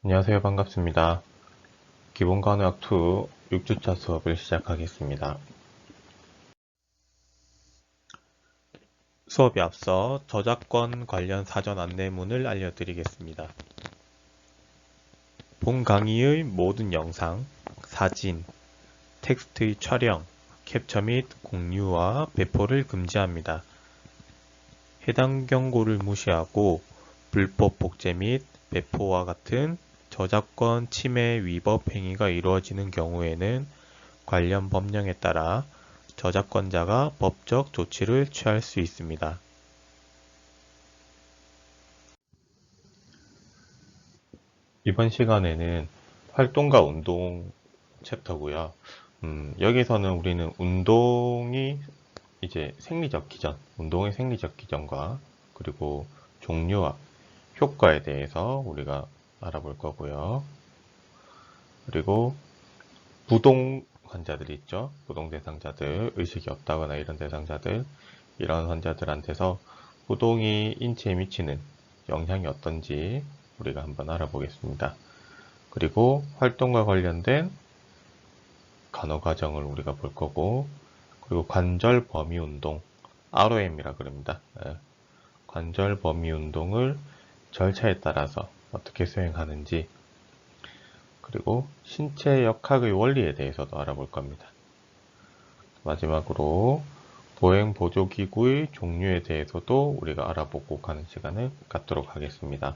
안녕하세요. 반갑습니다. 기본과학 2 6주차 수업을 시작하겠습니다. 수업에 앞서 저작권 관련 사전 안내문을 알려드리겠습니다. 본 강의의 모든 영상, 사진, 텍스트의 촬영, 캡처 및 공유와 배포를 금지합니다. 해당 경고를 무시하고 불법 복제 및 배포와 같은 저작권 침해 위법 행위가 이루어지는 경우에는 관련 법령에 따라 저작권자가 법적 조치를 취할 수 있습니다. 이번 시간에는 활동과 운동 챕터고요. 여기서는 우리는 운동이 이제 생리적 기전, 운동의 생리적 기전과 그리고 종류와 효과에 대해서 우리가 알아볼 거고요. 그리고 부동 환자들이 있죠. 부동 대상자들, 의식이 없다거나 이런 대상자들, 이런 환자들한테서 부동이 인체에 미치는 영향이 어떤지 우리가 한번 알아보겠습니다. 그리고 활동과 관련된 간호 과정을 우리가 볼 거고, 그리고 관절 범위 운동, ROM이라 그럽니다. 관절 범위 운동을 절차에 따라서 어떻게 수행하는지, 그리고 신체 역학의 원리에 대해서도 알아볼 겁니다. 마지막으로 보행 보조기구의 종류에 대해서도 우리가 알아보고 가는 시간을 갖도록 하겠습니다.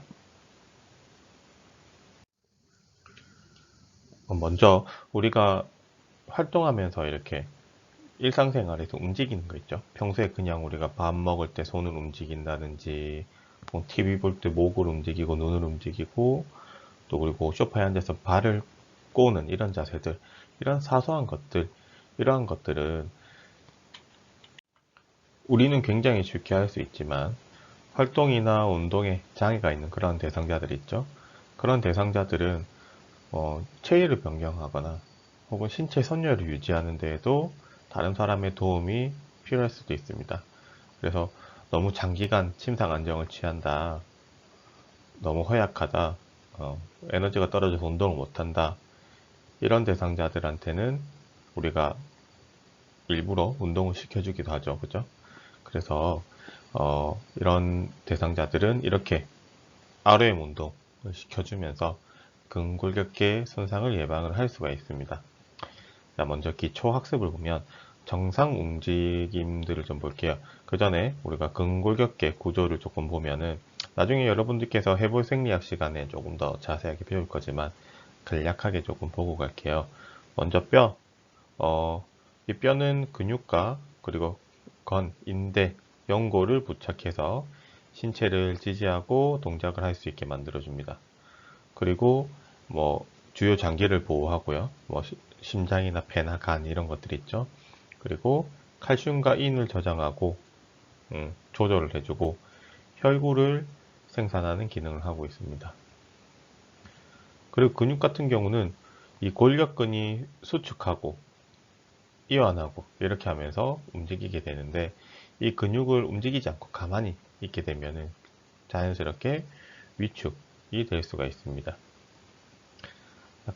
먼저 우리가 활동하면서 이렇게 일상생활에서 움직이는 거 있죠. 평소에 그냥 우리가 밥 먹을 때 손을 움직인다든지, TV 볼 때 목을 움직이고 눈을 움직이고, 또 그리고 소파에 앉아서 발을 꼬는 이런 자세들, 이런 사소한 것들, 이러한 것들은 우리는 굉장히 쉽게 할 수 있지만 활동이나 운동에 장애가 있는 그런 대상자들 있죠. 그런 대상자들은 체위를 변경하거나 혹은 신체 선열을 유지하는 데에도 다른 사람의 도움이 필요할 수도 있습니다. 그래서 너무 장기간 침상 안정을 취한다, 너무 허약하다, 에너지가 떨어져서 운동을 못한다, 이런 대상자들한테는 우리가 일부러 운동을 시켜주기도 하죠. 그죠? 그래서 이런 대상자들은 이렇게 RM 운동을 시켜주면서 근골격계 손상을 예방을 할 수가 있습니다. 자, 먼저 기초 학습을 보면 정상 움직임들을 좀 볼게요. 그 전에 우리가 근골격계 구조를 조금 보면은 나중에 여러분들께서 해볼 생리학 시간에 조금 더 자세하게 배울 거지만 간략하게 조금 보고 갈게요. 먼저 뼈, 이 뼈는 근육과 그리고 건, 인대, 연골을 부착해서 신체를 지지하고 동작을 할 수 있게 만들어줍니다. 그리고 뭐 주요 장기를 보호하고요. 뭐 심장이나 폐나 간 이런 것들이 있죠. 그리고 칼슘과 인을 저장하고 조절을 해주고 혈구를 생산하는 기능을 하고 있습니다. 그리고 근육 같은 경우는 이 골격근이 수축하고 이완하고 이렇게 하면서 움직이게 되는데 이 근육을 움직이지 않고 가만히 있게 되면은 자연스럽게 위축이 될 수가 있습니다.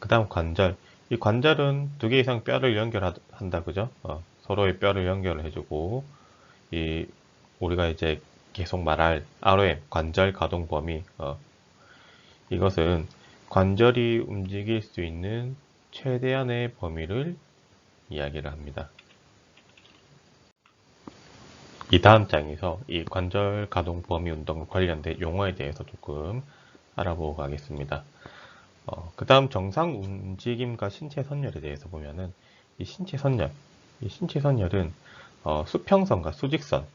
그 다음 관절. 이 관절은 두 개 이상 뼈를 연결한다, 그죠? 서로의 뼈를 연결을 해주고, 이, 우리가 이제 계속 말할 ROM, 관절 가동 범위, 이것은 관절이 움직일 수 있는 최대한의 범위를 이야기를 합니다. 이 다음 장에서 이 관절 가동 범위 운동 관련된 용어에 대해서 조금 알아보고 가겠습니다. 그 다음 정상 움직임과 신체 선열에 대해서 보면은 이 신체 선열은 수평선과 수직선,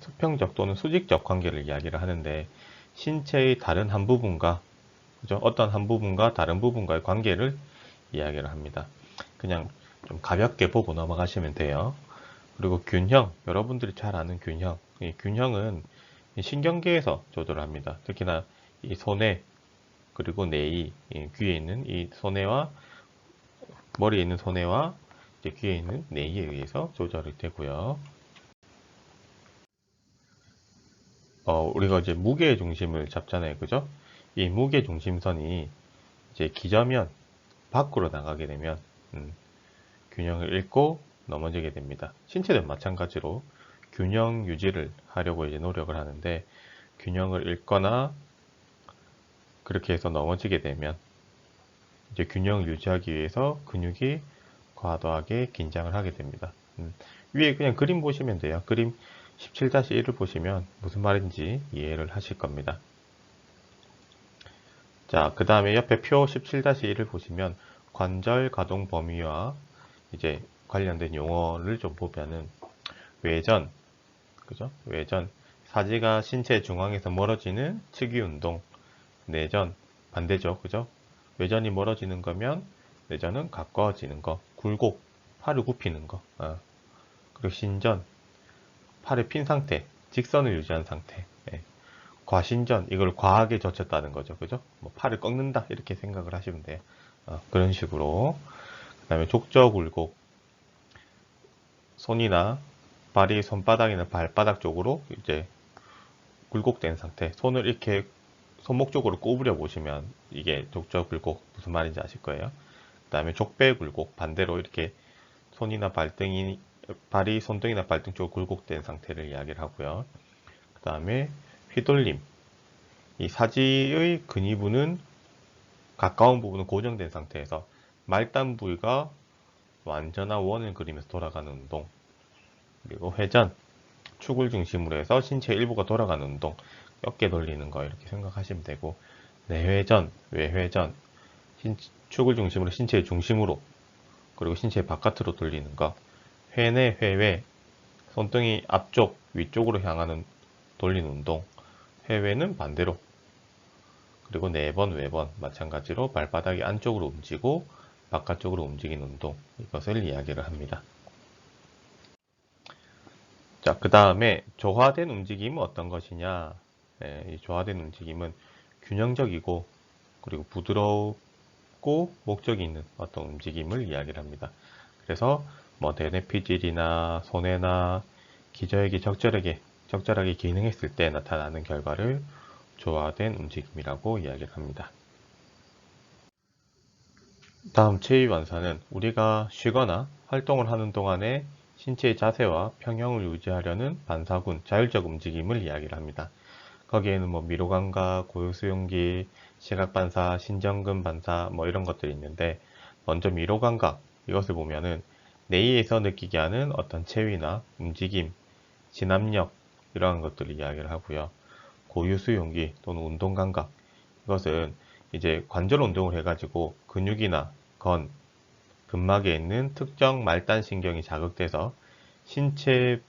수평적 또는 수직적 관계를 이야기를 하는데 신체의 다른 한 부분과 그죠? 어떤 한 부분과 다른 부분과의 관계를 이야기를 합니다. 그냥 좀 가볍게 보고 넘어가시면 돼요. 그리고 균형, 여러분들이 잘 아는 균형. 이 균형은 신경계에서 조절합니다. 특히나 이 손에 그리고 뇌이 귀에 있는 이 손해와 머리에 있는 손해와 이제 귀에 있는 뇌에 의해서 조절이 되고요. 우리가 이제 무게 중심을 잡잖아요, 그죠? 이 무게 중심선이 이제 기저면 밖으로 나가게 되면 균형을 잃고 넘어지게 됩니다. 신체도 마찬가지로 균형 유지를 하려고 이제 노력을 하는데 균형을 잃거나 그렇게 해서 넘어지게 되면 이제 균형을 유지하기 위해서 근육이 과도하게 긴장을 하게 됩니다. 위에 그냥 그림 보시면 돼요. 그림 17-1을 보시면 무슨 말인지 이해를 하실 겁니다. 자, 그 다음에 옆에 표 17-1을 보시면 관절 가동 범위와 이제 관련된 용어를 좀 보면은 외전, 그죠? 외전, 사지가 신체 중앙에서 멀어지는 측위 운동, 내전, 반대죠, 그죠? 외전이 멀어지는 거면 내전은 가까워지는 거, 굴곡, 팔을 굽히는 거, 그리고 신전, 팔을 핀 상태, 직선을 유지한 상태, 과신전, 이걸 과하게 젖혔다는 거죠, 그죠? 뭐 팔을 꺾는다 이렇게 생각을 하시면 돼요. 그런 식으로. 그 다음에 족저 굴곡, 손이나 발이 손바닥이나 발바닥 쪽으로 이제 굴곡된 상태, 손을 이렇게 손목 쪽으로 구부려 보시면 이게 족저 굴곡 무슨 말인지 아실 거예요. 그 다음에 족배 굴곡, 반대로 이렇게 손이나 발등이 발이 손등이나 발등 쪽으로 굴곡된 상태를 이야기를 하고요. 그 다음에 휘돌림, 이 사지의 근위부는 가까운 부분은 고정된 상태에서 말단 부위가 완전한 원을 그리면서 돌아가는 운동, 그리고 회전, 축을 중심으로 해서 신체 일부가 돌아가는 운동, 어깨 돌리는 거 이렇게 생각하시면 되고, 내회전, 외회전, 축을 중심으로 신체의 중심으로, 그리고 신체 바깥으로 돌리는 거, 회내, 회외, 손등이 앞쪽, 위쪽으로 향하는 돌리는 운동, 회외는 반대로, 그리고 내번, 외번 마찬가지로 발바닥이 안쪽으로 움직이고 바깥쪽으로 움직이는 운동, 이것을 이야기를 합니다. 자, 그 다음에 조화된 움직임은 어떤 것이냐? 이 조화된 움직임은 균형적이고 그리고 부드럽고 목적이 있는 어떤 움직임을 이야기를 합니다. 그래서 뭐 대뇌피질이나 손해나 기저액이 적절하게 기능했을 때 나타나는 결과를 조화된 움직임이라고 이야기를 합니다. 다음 제2완사는 우리가 쉬거나 활동을 하는 동안에 신체의 자세와 평형을 유지하려는 반사군, 자율적 움직임을 이야기를 합니다. 거기에는 뭐 미로감각, 고유수용기, 시각반사, 신정근 반사 뭐 이런 것들이 있는데, 먼저 미로감각, 이것을 보면은 뇌에서 느끼게 하는 어떤 체위나 움직임, 진압력 이러한 것들을 이야기를 하고요. 고유수용기 또는 운동감각, 이것은 이제 관절 운동을 해가지고 근육이나 근막에 있는 특정 말단신경이 자극돼서 신체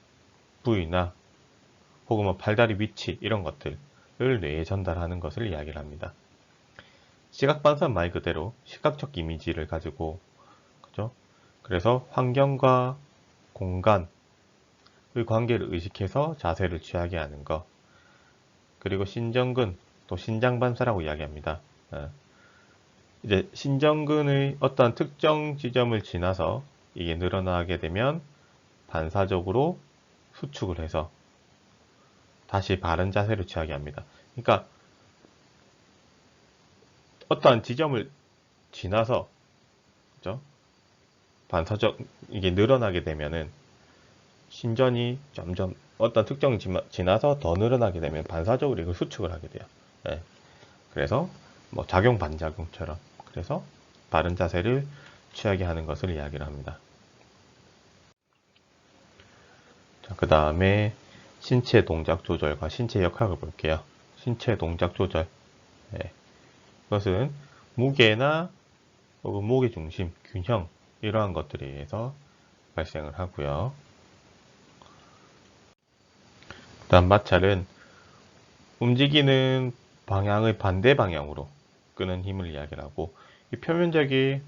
부위나 혹은 뭐 팔다리 위치 이런 것들을 뇌에 전달하는 것을 이야기를 합니다. 시각반사는 말 그대로 시각적 이미지를 가지고, 그죠? 그래서 환경과 공간의 관계를 의식해서 자세를 취하게 하는 것. 그리고 신정근, 또 신장반사라고 이야기합니다. 이제 신정근의 어떤 특정 지점을 지나서 이게 늘어나게 되면 반사적으로 수축을 해서 다시 바른 자세를 취하게 합니다. 그러니까 어떠한 지점을 지나서, 그죠? 반사적 이게 늘어나게 되면은 신전이 점점 어떤 특정 지나서 더 늘어나게 되면 반사적으로 이걸 수축을 하게 돼요. 네. 그래서 뭐 작용 반작용처럼, 그래서 바른 자세를 취하게 하는 것을 이야기를 합니다. 그 다음에 신체 동작 조절과 신체 역학을 볼게요. 신체 동작 조절, 이것은 무게나 혹은 무게 중심, 균형 이러한 것들에 의해서 발생을 하고요. 그 다음 마찰은 움직이는 방향의 반대 방향으로 끄는 힘을 이야기를 하고, 이 표면적이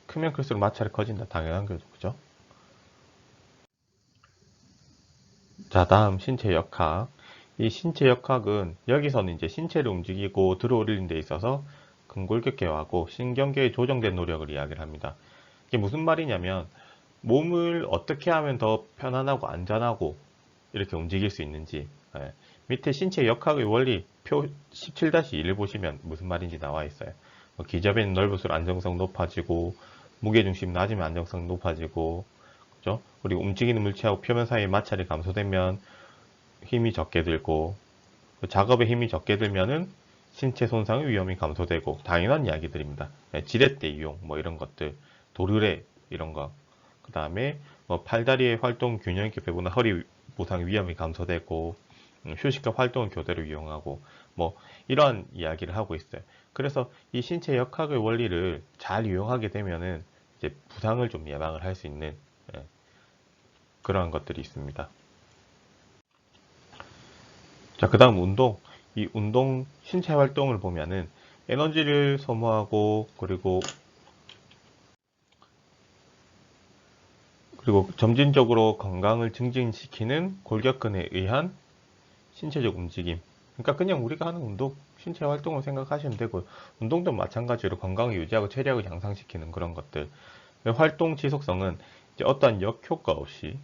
크면 클수록 마찰이 커진다. 당연한 거죠, 그죠? 자, 다음 신체 역학. 이 신체 역학은 여기서는 이제 신체를 움직이고 들어올리는 데 있어서 근골격계하고 신경계의 조정된 노력을 이야기를 합니다. 이게 무슨 말이냐면 몸을 어떻게 하면 더 편안하고 안전하고 이렇게 움직일 수 있는지, 밑에 신체 역학의 원리 표 17-1을 보시면 무슨 말인지 나와 있어요. 기저배는 넓을수록 안정성 높아지고, 무게중심 낮으면 안정성 높아지고, 그죠? 그리고 움직이는 물체하고 표면 사이의 마찰이 감소되면 힘이 적게 들고, 작업에 힘이 적게 들면은 신체 손상의 위험이 감소되고, 당연한 이야기들입니다. 지렛대 이용, 뭐 이런 것들, 도르래, 이런 거. 그 다음에 뭐 팔다리의 활동 균형 있게 배분은 허리 부상 위험이 감소되고, 휴식과 활동을 교대로 이용하고, 뭐 이러한 이야기를 하고 있어요. 그래서 이 신체 역학의 원리를 잘 이용하게 되면은 이제 부상을 좀 예방을 할 수 있는 그러한 것들이 있습니다. 자, 그 다음 운동. 이 운동, 신체 활동을 보면은 에너지를 소모하고, 그리고 점진적으로 건강을 증진시키는 골격근에 의한 신체적 움직임. 그러니까 그냥 우리가 하는 운동, 신체 활동을 생각하시면 되고, 운동도 마찬가지로 건강을 유지하고 체력을 향상시키는 그런 것들. 활동 지속성은 이제 어떠한 역효과 없이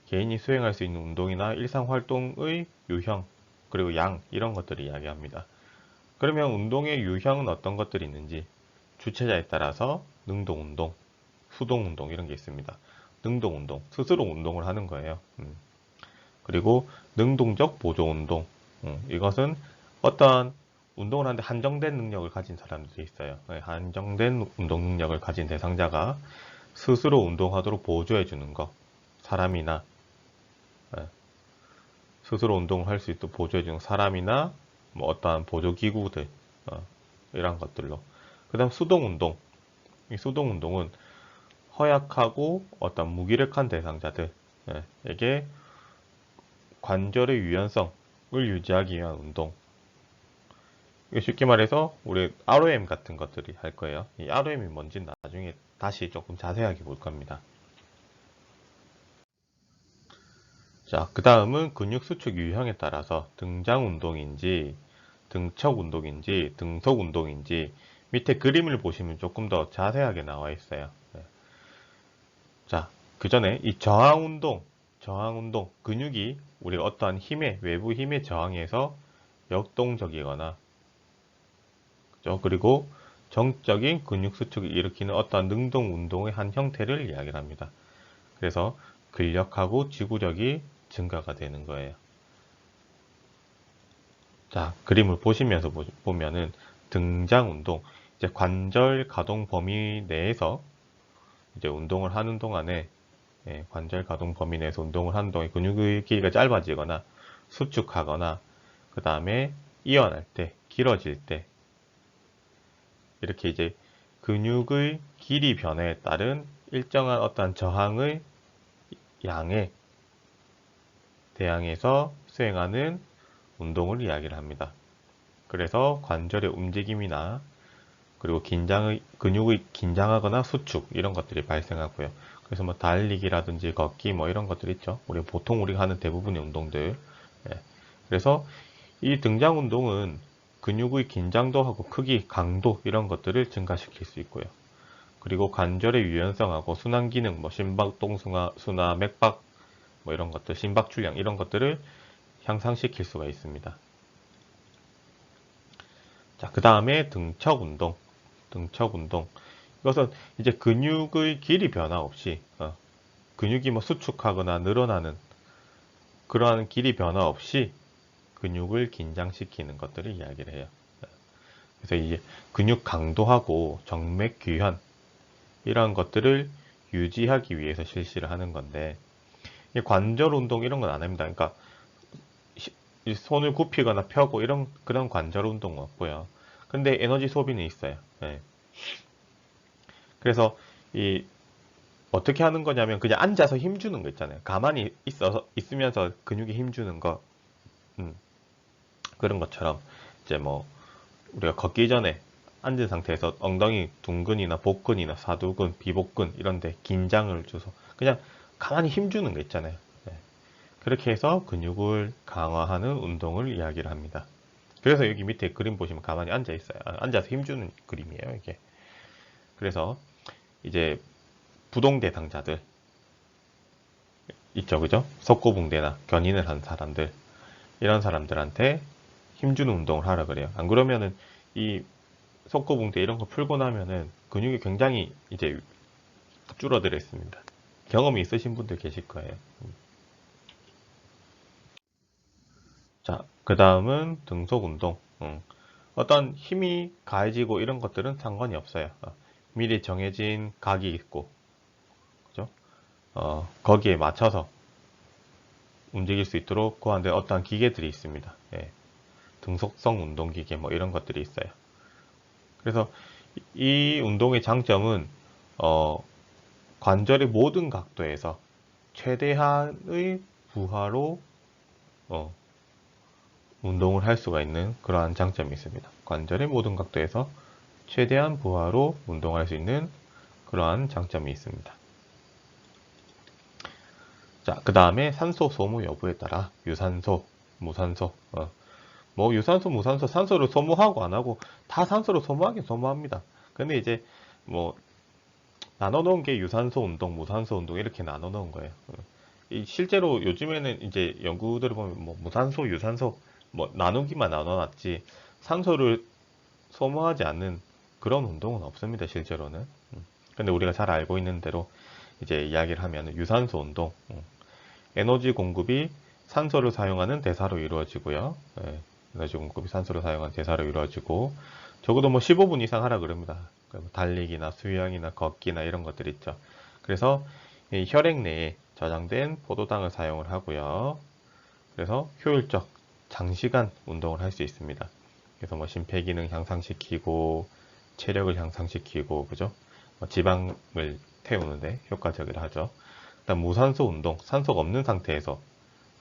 개인이 수행할 수 있는 운동이나 일상 활동의 유형, 그리고 양, 이런 것들을 이야기합니다. 그러면 운동의 유형은 어떤 것들이 있는지, 주체자에 따라서 능동운동, 수동운동 이런 게 있습니다. 능동운동, 스스로 운동을 하는 거예요. 그리고 능동적 보조운동, 이것은 어떠한 운동을 하는데 한정된 능력을 가진 사람들이 있어요. 한정된 운동 능력을 가진 대상자가 스스로 운동하도록 보조해 주는 것, 사람이나 스스로 운동을 할 수 있도록 보조해 주는 사람이나 뭐 어떠한 보조 기구들, 이런 것들로. 그 다음 수동운동. 이 수동운동은 허약하고 어떤 무기력한 대상자들에게 관절의 유연성을 유지하기 위한 운동. 쉽게 말해서 우리 ROM 같은 것들이 할 거예요. 이 ROM이 뭔지 나중에 다시 조금 자세하게 볼 겁니다. 자, 그 다음은 근육 수축 유형에 따라서 등장 운동인지, 등척 운동인지, 등속 운동인지 밑에 그림을 보시면 조금 더 자세하게 나와 있어요. 자, 그 전에 이 저항 운동, 근육이 우리가 어떠한 힘에, 외부 힘에 저항해서 역동적이거나, 그죠? 그리고 정적인 근육 수축을 일으키는 어떠한 능동 운동의 한 형태를 이야기를 합니다. 그래서 근력하고 지구력이 증가가 되는 거예요. 자, 그림을 보시면서 보면은 등장 운동, 이제 관절 가동 범위 내에서 이제 운동을 하는 동안에 관절 가동 범위 내에서 운동을 하는 동안에 근육의 길이가 짧아지거나 수축하거나 그 다음에 이완할 때, 길어질 때 이렇게 이제 근육의 길이 변화에 따른 일정한 어떠한 저항의 양에 대항해서 수행하는 운동을 이야기를 합니다. 그래서 관절의 움직임이나 그리고 근육의 긴장하거나 수축 이런 것들이 발생하고요. 그래서 뭐 달리기라든지 걷기 뭐 이런 것들 있죠. 보통 우리가 하는 대부분의 운동들. 그래서 이 등장 운동은 근육의 긴장도하고 크기, 강도 이런 것들을 증가시킬 수 있고요. 그리고 관절의 유연성하고 순환 기능, 뭐 심박 동순화, 맥박 뭐 이런 것들, 심박 출량 이런 것들을 향상시킬 수가 있습니다. 자, 그 다음에 등척 운동. 등척 운동. 이것은 이제 근육의 길이 변화 없이 근육이 뭐 수축하거나 늘어나는 그러한 길이 변화 없이 근육을 긴장시키는 것들을 이야기를 해요. 그래서 이제 근육 강도하고 정맥 규현 이러한 것들을 유지하기 위해서 실시를 하는 건데 관절 운동 이런 건 안 합니다. 그러니까 손을 굽히거나 펴고 이런 그런 관절 운동은 없고요. 근데 에너지 소비는 있어요. 그래서 이 어떻게 하는 거냐면 그냥 앉아서 힘주는 거 있잖아요. 가만히 있으면서 근육에 힘주는 거 그런 것처럼 이제 뭐 우리가 걷기 전에 앉은 상태에서 엉덩이 둔근이나 복근이나 사두근, 비복근 이런 데 긴장을 줘서 그냥 가만히 힘주는 거 있잖아요. 그렇게 해서 근육을 강화하는 운동을 이야기를 합니다. 그래서 여기 밑에 그림 보시면 가만히 앉아 있어요. 앉아서 힘주는 그림이에요, 이게. 그래서 이제 부동 대상자들 있죠, 그죠? 석고붕대나 견인을 한 사람들 이런 사람들한테 힘주는 운동을 하라 그래요. 안 그러면은 이 속고붕대 이런 거 풀고 나면은 근육이 굉장히 이제 줄어들어 있습니다. 경험이 있으신 분들 계실 거예요. 자, 그 다음은 등속 운동. 어떤 힘이 가해지고 이런 것들은 상관이 없어요. 미리 정해진 각이 있고, 그죠? 거기에 맞춰서 움직일 수 있도록 그 안에 어떠한 기계들이 있습니다. 예, 등속성 운동기계 뭐 이런 것들이 있어요. 그래서 이 운동의 장점은 어, 관절의 모든 각도에서 최대한의 부하로 어, 운동을 할 수가 있는 그러한 장점이 있습니다. 관절의 모든 각도에서 최대한 부하로 운동할 수 있는 그러한 장점이 있습니다. 자, 그 다음에 산소 소모 여부에 따라 유산소, 무산소, 뭐 유산소, 무산소, 산소를 소모하고 안 하고 다 산소를 소모하긴 소모합니다. 근데 이제 뭐 나눠 놓은 게 유산소 운동, 무산소 운동 이렇게 나눠 놓은 거예요. 실제로 요즘에는 이제 연구들을 보면 뭐 무산소, 유산소 뭐 나누기만 나눠놨지 산소를 소모하지 않는 그런 운동은 없습니다. 실제로는. 근데 우리가 잘 알고 있는 대로 이제 이야기를 하면 유산소 운동, 에너지 공급이 산소를 사용하는 대사로 이루어지고요. 예, 에너지 공급이 산소를 사용하는 대사로 이루어지고 적어도 뭐 15분 이상 하라 그럽니다. 달리기나 수영이나 걷기나 이런 것들 있죠. 그래서 이 혈액 내에 저장된 포도당을 사용을 하고요. 그래서 효율적 장시간 운동을 할 수 있습니다. 그래서 뭐 심폐기능 향상시키고 체력을 향상시키고 그죠? 지방을 태우는데 효과적이라 하죠. 일단 무산소 운동, 산소가 없는 상태에서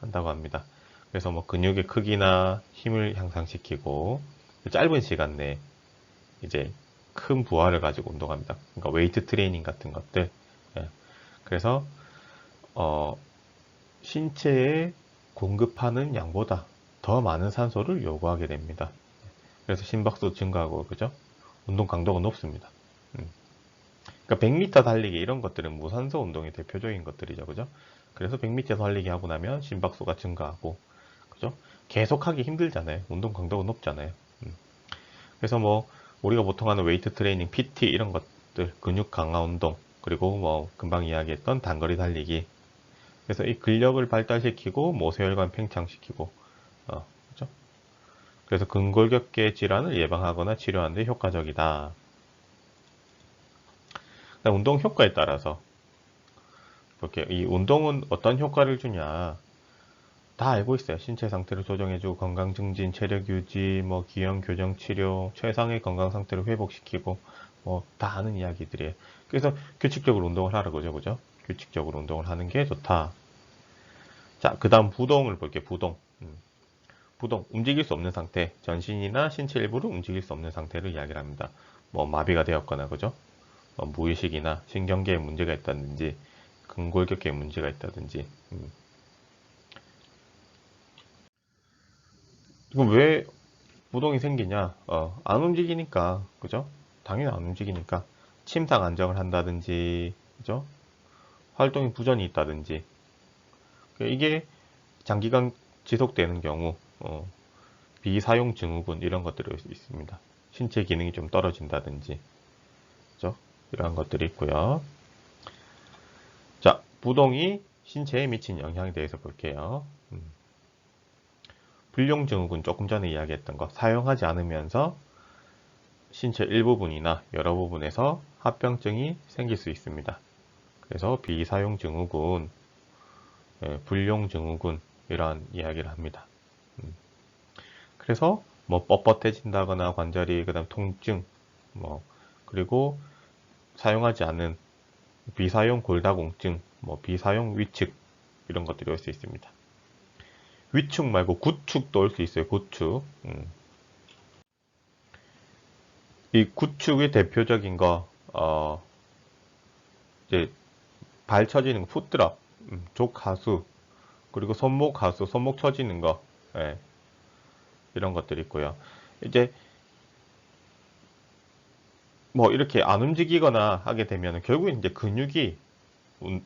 한다고 합니다. 그래서 뭐 근육의 크기나 힘을 향상시키고 짧은 시간 내에 이제 큰 부하를 가지고 운동합니다. 그러니까 웨이트 트레이닝 같은 것들. 예. 그래서 어, 신체에 공급하는 양보다 더 많은 산소를 요구하게 됩니다. 그래서 심박수 증가하고 그죠? 운동 강도가 높습니다. 그러니까 100m 달리기 이런 것들은 무산소 운동의 대표적인 것들이죠. 그죠? 그래서 100m 달리기 하고 나면 심박수가 증가하고 그죠? 계속하기 힘들잖아요. 운동 강도가 높잖아요. 그래서 뭐 우리가 보통 하는 웨이트 트레이닝, PT 이런 것들, 근육 강화 운동, 그리고 뭐 금방 이야기했던 단거리 달리기. 그래서 이 근력을 발달시키고 모세혈관 팽창시키고 그죠? 그래서 근골격계 질환을 예방하거나 치료하는 데 효과적이다. 운동 효과에 따라서 이렇게 이 운동은 어떤 효과를 주냐 다 알고 있어요. 신체 상태를 조정해주고 건강 증진, 체력 유지, 뭐 기형 교정 치료, 최상의 건강 상태를 회복시키고 뭐 다 아는 이야기들이에요. 그래서 규칙적으로 운동을 하라고 그죠, 그죠? 규칙적으로 운동을 하는 게 좋다. 자, 그 다음 부동을 볼게요. 부동. 부동, 움직일 수 없는 상태, 전신이나 신체 일부를 움직일 수 없는 상태를 이야기를 합니다. 뭐 마비가 되었거나 그죠? 무의식이나 신경계에 문제가 있다든지 근골격계에 문제가 있다든지 이거 왜 부동이 생기냐? 안 움직이니까, 그죠? 당연히 안 움직이니까 침상 안정을 한다든지, 그죠? 활동이 부전이 있다든지 이게 장기간 지속되는 경우 비사용 증후군 이런 것들이 있습니다. 신체 기능이 좀 떨어진다든지, 그죠? 이러한 것들이 있고요. 자, 부동이 신체에 미친 영향에 대해서 볼게요. 불용증후군 조금 전에 이야기했던 거 사용하지 않으면서 신체 일부분이나 여러 부분에서 합병증이 생길 수 있습니다. 그래서 비사용증후군, 불용증후군 이런 이야기를 합니다. 그래서 뭐 뻣뻣해진다거나 관절이 그다음 통증, 뭐 그리고 사용하지 않는 비사용 골다공증, 뭐 비사용 위축 이런 것들이 올 수 있습니다. 위축 말고 구축도 올 수 있어요. 구축. 이 구축의 대표적인 거, 이제 발 처지는 거, 풋드랍, 족 하수, 그리고 손목 하수, 손목 처지는 거, 예, 이런 것들이 있고요. 이제 뭐 이렇게 안 움직이거나 하게 되면 결국엔 이제 근육이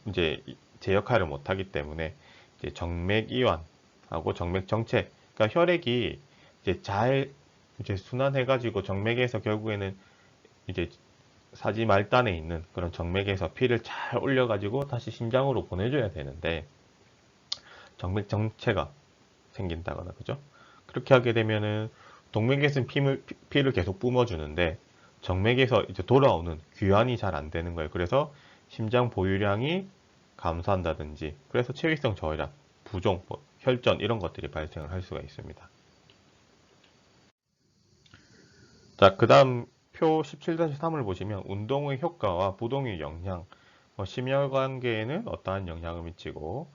이제 제 역할을 못 하기 때문에 이제 정맥 이완하고 정맥 정체 그러니까 혈액이 이제 잘 이제 순환해가지고 정맥에서 결국에는 이제 사지 말단에 있는 그런 정맥에서 피를 잘 올려가지고 다시 심장으로 보내줘야 되는데 정맥 정체가 생긴다거나 그죠? 그렇게 하게 되면은 동맥에서는 피를 계속 뿜어주는데 정맥에서 이제 돌아오는 귀환이 잘 안 되는 거예요. 그래서 심장 보유량이 감소한다든지 그래서 체위성 저혈압, 부종, 뭐 혈전 이런 것들이 발생을 할 수가 있습니다. 자, 그 다음 표 17-3을 보시면 운동의 효과와 부동의 영향, 심혈관계에는 어떠한 영향을 미치고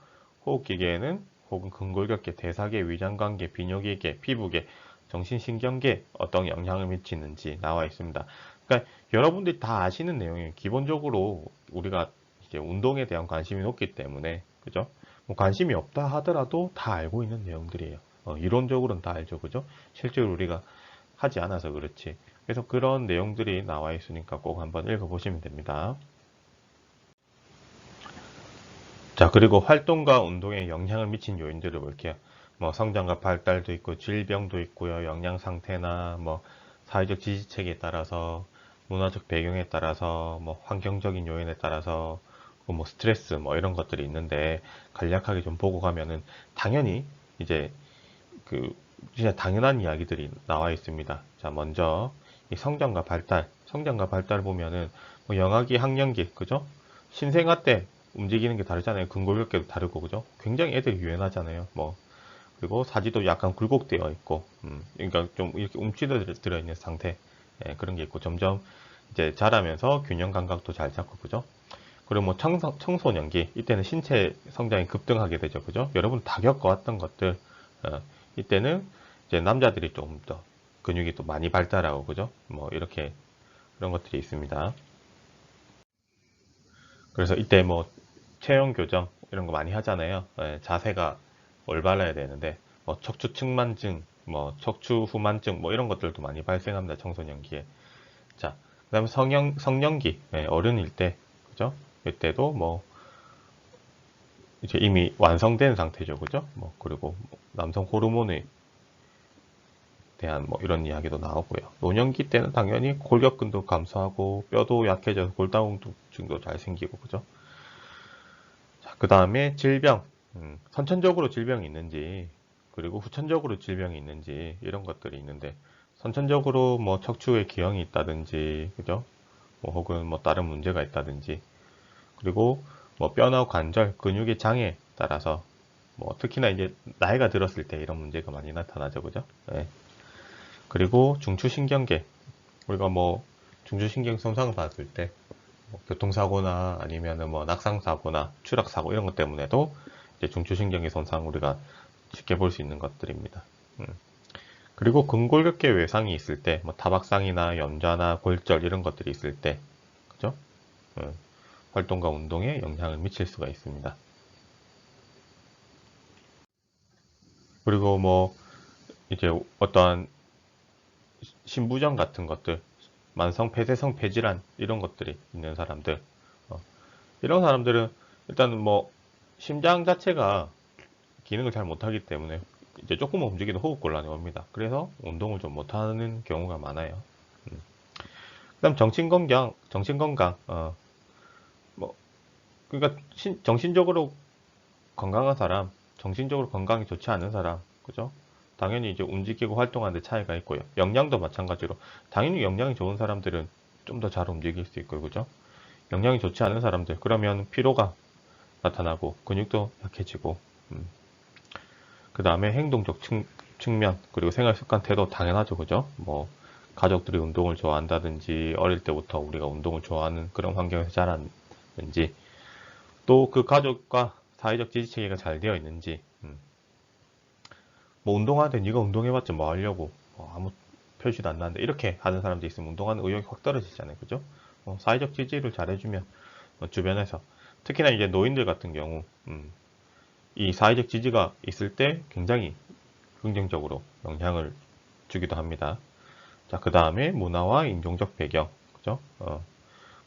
호흡기계에는 혹은 근골격계, 대사계, 위장관계, 비뇨기계, 피부계, 정신신경계에 어떤 영향을 미치는지 나와 있습니다. 그러니까 여러분들이 다 아시는 내용이에요. 기본적으로 우리가 이제 운동에 대한 관심이 높기 때문에 그죠? 뭐 관심이 없다 하더라도 다 알고 있는 내용들이에요. 이론적으로는 다 알죠, 그죠? 실제로 우리가 하지 않아서 그렇지. 그래서 그런 내용들이 나와 있으니까 꼭 한번 읽어보시면 됩니다. 자, 그리고 활동과 운동에 영향을 미친 요인들을 볼게요. 뭐 성장과 발달도 있고 질병도 있고요. 영양 상태나 뭐 사회적 지지체계에 따라서 문화적 배경에 따라서 뭐 환경적인 요인에 따라서 뭐 스트레스 뭐 이런 것들이 있는데 간략하게 좀 보고 가면은 당연히 이제 그 진짜 당연한 이야기들이 나와 있습니다. 자, 먼저 이 성장과 발달 보면은 뭐 영아기, 학령기, 그죠? 신생아 때 움직이는 게 다르잖아요. 근골격계도 다르고, 그죠? 굉장히 애들이 유연하잖아요. 뭐 그리고 사지도 약간 굴곡되어 있고, 그러니까 좀 이렇게 움츠러들어 있는 상태, 예, 그런 게 있고 점점 이제 자라면서 균형 감각도 잘 잡고, 그죠? 그리고 뭐 청소년기 이때는 신체 성장이 급등하게 되죠, 그죠? 여러분 다 겪어왔던 것들, 이때는 이제 남자들이 좀 더 근육이 또 많이 발달하고, 그죠? 뭐 이렇게 그런 것들이 있습니다. 그래서 이때 뭐 체형 교정 이런 거 많이 하잖아요. 예, 자세가 올바라야 되는데 뭐 척추 측만증, 뭐 척추 후만증 뭐 이런 것들도 많이 발생합니다. 청소년기에. 자, 그다음에 성년기, 예, 어른일 때, 그죠? 이때도 뭐 이제 이미 완성된 상태죠, 그죠? 뭐 그리고 뭐 남성 호르몬에 대한 뭐 이런 이야기도 나오고요. 노년기 때는 당연히 골격근도 감소하고 뼈도 약해져서 골다공증도 잘 생기고, 그죠? 자, 그 다음에 질병, 선천적으로 질병이 있는지, 그리고 후천적으로 질병이 있는지, 이런 것들이 있는데, 선천적으로 뭐 척추에 기형이 있다든지, 그죠? 뭐 혹은 뭐 다른 문제가 있다든지, 그리고 뭐 뼈나 관절, 근육의 장애에 따라서, 뭐 특히나 이제 나이가 들었을 때 이런 문제가 많이 나타나죠, 그죠? 네. 그리고 중추신경계, 우리가 뭐 중추신경 손상을 받을 때, 뭐 교통사고나 아니면은 뭐 낙상사고나 추락사고 이런 것 때문에도 이제 중추신경의 손상 우리가 쉽게 볼 수 있는 것들입니다. 음. 그리고 근골격계 외상이 있을 때, 뭐 타박상이나 염좌나 골절 이런 것들이 있을 때, 그죠? 음. 활동과 운동에 영향을 미칠 수가 있습니다. 그리고 뭐 이제 어떠한 신부전 같은 것들, 만성 폐쇄성 폐질환 이런 것들이 있는 사람들, 어, 이런 사람들은 일단은 뭐 심장 자체가 기능을 잘 못하기 때문에 이제 조금만 움직이도 호흡곤란이 옵니다. 그래서 운동을 좀 못하는 경우가 많아요. 그다음 정신건강, 뭐 그러니까 정신적으로 건강한 사람, 정신적으로 건강이 좋지 않은 사람, 그죠? 당연히 이제 움직이고 활동하는 데 차이가 있고요. 영양도 마찬가지로 당연히 영양이 좋은 사람들은 좀 더 잘 움직일 수 있고요, 그죠? 영양이 좋지 않은 사람들, 그러면 피로가 나타나고 근육도 약해지고, 그 다음에 행동적 측면, 그리고 생활 습관 태도 당연하죠, 그죠? 뭐 가족들이 운동을 좋아한다든지 어릴 때부터 우리가 운동을 좋아하는 그런 환경에서 자랐는지, 또 그 가족과 사회적 지지 체계가 잘 되어 있는지, 뭐 운동하는데 네가 운동해봤자 뭐 하려고, 아무 표시도 안 나는데 이렇게 하는 사람도 있으면 운동하는 의욕이 확 떨어지잖아요, 그죠? 사회적 지지를 잘해주면 주변에서 특히나 이제 노인들 같은 경우, 이 사회적 지지가 있을 때 굉장히 긍정적으로 영향을 주기도 합니다. 자, 그 다음에 문화와 인종적 배경, 그죠?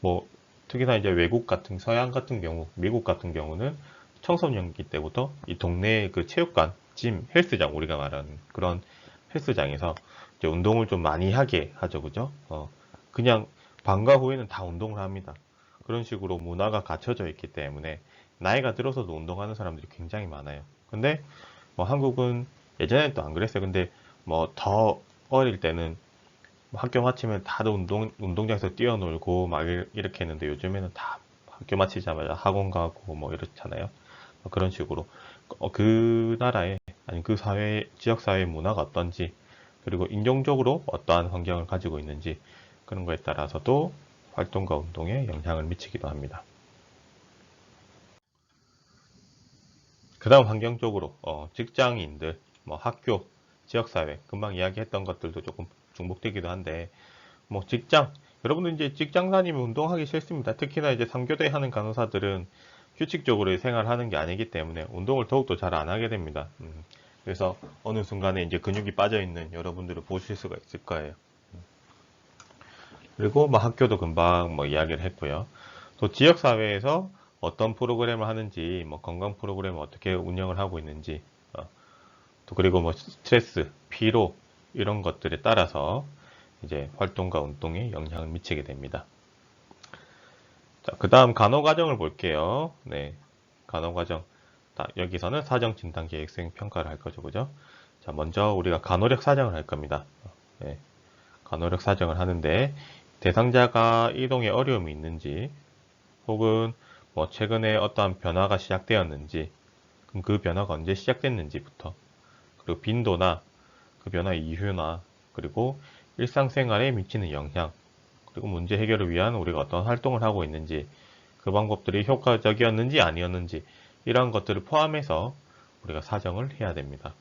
뭐 특히나 이제 외국 서양 같은 경우, 미국 같은 경우는 청소년기 때부터 이 동네 그 체육관 짐, 헬스장, 우리가 말하는 그런 헬스장에서 이제 운동을 좀 많이 하게 하죠. 그죠? 그냥 방과 후에는 다 운동을 합니다. 그런 식으로 문화가 갖춰져 있기 때문에 나이가 들어서도 운동하는 사람들이 굉장히 많아요. 근데 뭐 한국은 예전에는 또 안 그랬어요. 근데 뭐 더 어릴 때는 뭐 학교 마치면 다들 운동장에서 뛰어놀고 막 이렇게 했는데 요즘에는 다 학교 마치자마자 학원 가고 뭐 이렇잖아요. 그런 식으로 그 나라의 아니 그 사회 지역 사회의 문화가 어떤지 그리고 인종적으로 어떠한 환경을 가지고 있는지 그런 거에 따라서도 활동과 운동에 영향을 미치기도 합니다. 그 다음 환경적으로 직장인들, 뭐 학교, 지역사회 금방 이야기했던 것들도 조금 중복되기도 한데 뭐 직장 여러분들 이제 직장 다니면 운동하기 싫습니다. 특히나 이제 3교대 하는 간호사들은 규칙적으로 생활하는 게 아니기 때문에 운동을 더욱더 잘 안 하게 됩니다. 그래서 어느 순간에 이제 근육이 빠져 있는 여러분들을 보실 수가 있을 거예요. 그리고 뭐 학교도 금방 뭐 이야기를 했고요. 또 지역 사회에서 어떤 프로그램을 하는지, 뭐 건강 프로그램을 어떻게 운영을 하고 있는지, 또 그리고 뭐 스트레스, 피로 이런 것들에 따라서 이제 활동과 운동에 영향을 미치게 됩니다. 자, 그 다음 간호과정을 볼게요. 네, 간호과정. 여기서는 사정진단계획 수행 평가를 할 거죠, 그죠? 자, 먼저 우리가 간호력 사정을 할 겁니다. 네, 간호력 사정을 하는데 대상자가 이동에 어려움이 있는지 혹은 뭐 최근에 어떠한 변화가 시작되었는지 그럼 그 변화가 언제 시작됐는지부터 그리고 빈도나 그 변화 이유나 그리고 일상생활에 미치는 영향 그리고 문제 해결을 위한 우리가 어떤 활동을 하고 있는지 그 방법들이 효과적이었는지 아니었는지 이러한 것들을 포함해서 우리가 사정을 해야 됩니다.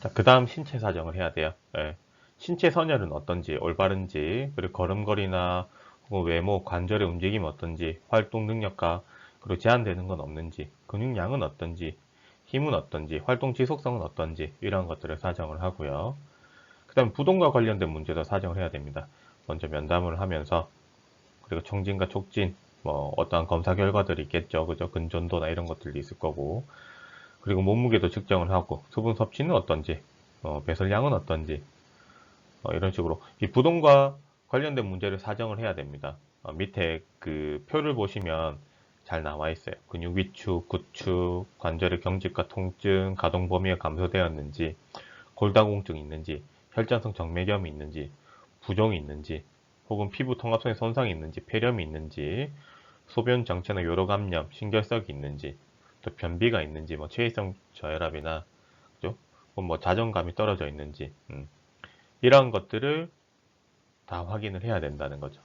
자, 그 다음 신체 사정을 해야 돼요. 예. 신체 선열은 어떤지, 올바른지, 그리고 걸음걸이나 혹은 외모, 관절의 움직임이 어떤지, 활동 능력과 그리고 제한되는 건 없는지, 근육량은 어떤지, 힘은 어떤지, 활동 지속성은 어떤지 이런 것들을 사정을 하고요. 그 다음 부동과 관련된 문제도 사정을 해야 됩니다. 먼저 면담을 하면서 그리고 청진과 촉진, 뭐 어떠한 검사 결과들이 있겠죠. 그죠? 근전도나 이런 것들도 있을 거고 그리고 몸무게도 측정을 하고 수분 섭취는 어떤지, 배설량은 어떤지 이런 식으로 이 부동과 관련된 문제를 사정을 해야 됩니다. 밑에 그 표를 보시면 잘 나와 있어요. 근육 위축, 구축, 관절의 경직과 통증, 가동 범위가 감소되었는지, 골다공증이 있는지, 혈전성 정맥염이 있는지, 부종이 있는지, 혹은 피부 통합성의 손상이 있는지, 폐렴이 있는지, 소변 정체나 요로 감염, 신결석이 있는지, 또 변비가 있는지, 뭐 체외성 저혈압이나 그죠? 뭐 자존감이 떨어져 있는지 이러한 것들을 다 확인을 해야 된다는 거죠.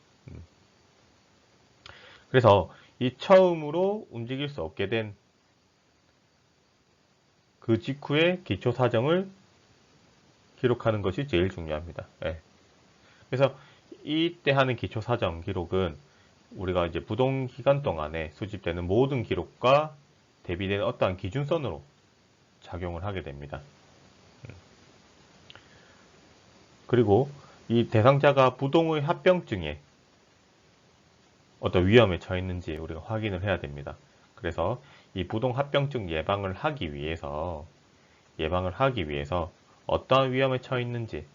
그래서 이 처음으로 움직일 수 없게 된 그 직후에 기초 사정을 기록하는 것이 제일 중요합니다. 예. 그래서 이때 하는 기초 사정 기록은 우리가 이제 부동 기간 동안에 수집되는 모든 기록과 대비되는 어떠한 기준선으로 작용을 하게 됩니다. 그리고 이 대상자가 부동의 합병증에 어떤 위험에 처했는지 우리가 확인을 해야 됩니다. 그래서 이 부동 합병증 예방을 하기 위해서 어떠한 위험에 처했는지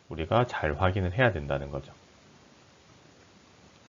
우리가 잘 확인을 해야 된다는 거죠.